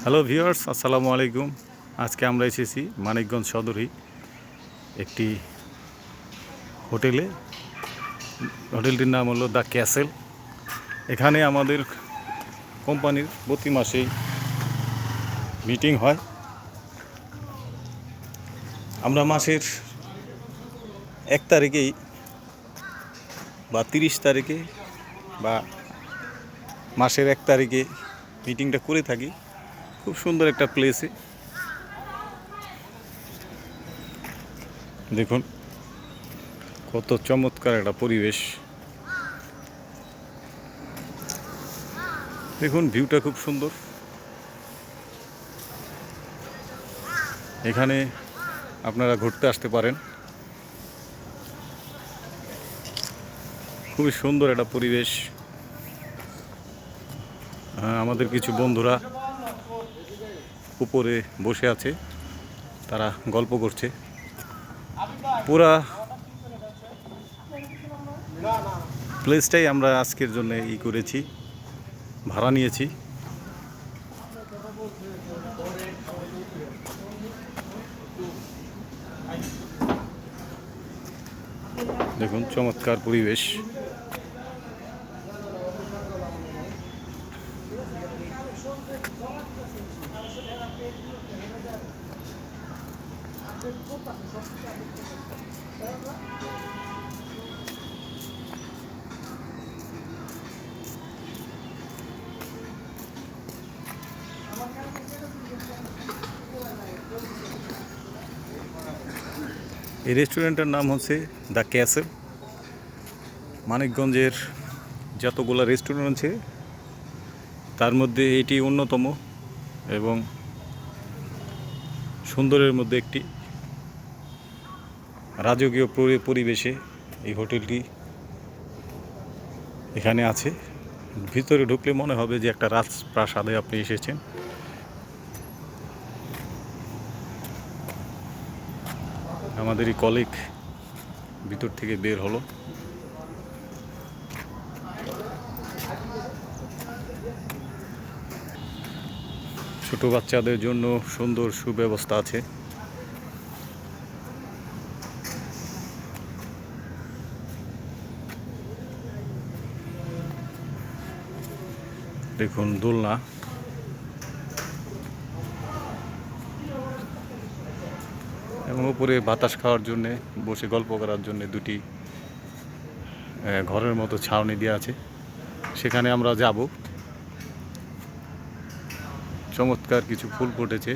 Hello viewers, আসসালামু আলাইকুম। আজকে আমরা এসেছি মানিকগঞ্জ সদরে একটি হোটেলে। হোটেলটির নাম হলো দ্য ক্যাসেল। এখানে আমাদের কোম্পানির প্রতি মাসেই মিটিং হয়। আমরা মাসের 1 তারিখেই বা 30 তারিখে বা মাসের 1 তারিখে মিটিংটা করে থাকি। খুব সুন্দর একটা প্লেসে, দেখুন কত চমৎকার একটা পরিবেশ। দেখুন ভিউটা খুব সুন্দর। এখানে আপনারা ঘুরতে আসতে পারেন। খুবই সুন্দর একটা পরিবেশ। আমাদের কিছু বন্ধুরা উপরে বসে আছে, তারা গল্প করছে। পুরা প্লেসটাই আমরা আজকের জন্য করেছি, ভাড়া নিয়েছি। দেখুন চমৎকার পরিবেশ। এই রেস্টুরেন্টের নাম হচ্ছে দ্য ক্যাসেল। মানিকগঞ্জের যতগুলো রেস্টুরেন্ট আছে তার মধ্যে এটি অন্যতম এবং সুন্দরের মধ্যে একটি। রাজকীয় পরিবেশে এই হোটেলটি এখানে আছে। ভিতরে ঢুকলে মনে হবে যে একটা রাজপ্রাসাদে আপনি এসেছেন। আমাদেরই কলিগ ভিতর থেকে বের হলো। ছোট বাচ্চাদের জন্য সুন্দর সুব্যবস্থা আছে। দেখুন দোলনা, এবং উপরে বাতাস খাওয়ার জন্যে, বসে গল্প করার জন্য দুটি ঘরের মতো ছাউনি দেওয়া আছে। সেখানে আমরা যাব। চমৎকার কিছু ফুল ফুটেছে।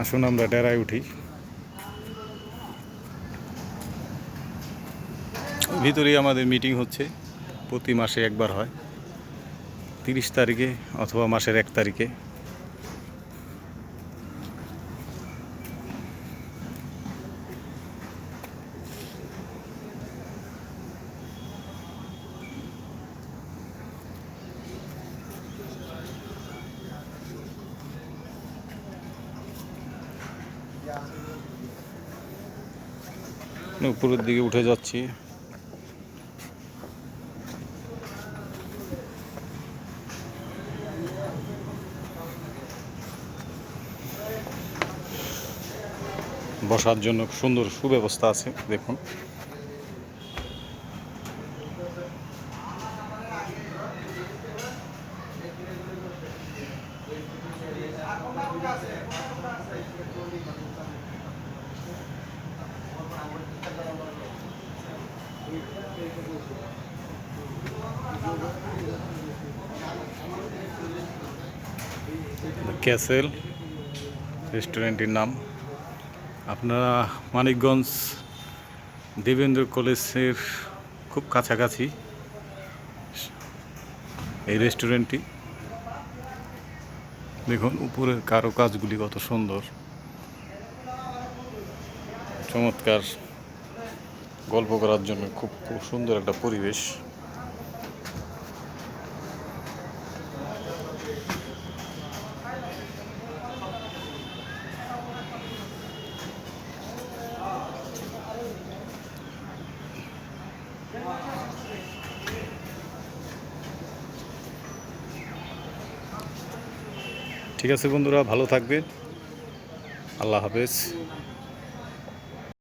আসুন আমরা ডেরায় উঠি। ভিতরেই আমাদের মিটিং হচ্ছে, প্রতি মাসে একবার হয়, 30 তারিখে অথবা মাসের 1 তারিখে। উপরের দিকে উঠে যাচ্ছি। বসার জন্য সুন্দর সুব্যবস্থা আছে, দেখুন। ক্যাসেল রেস্টুরেন্টের নাম। আপনারা মানিকগঞ্জ দেবেন্দ্র কলেজের খুব কাছাকাছি এই রেস্টুরেন্টটি। দেখুন উপরের কারুকাজগুলি কত সুন্দর, চমৎকার। গল্প করার জন্য খুব খুব সুন্দর একটা পরিবেশ। ঠিক আছে বন্ধুরা, ভালো থাকবেন। আল্লাহ হাফেজ।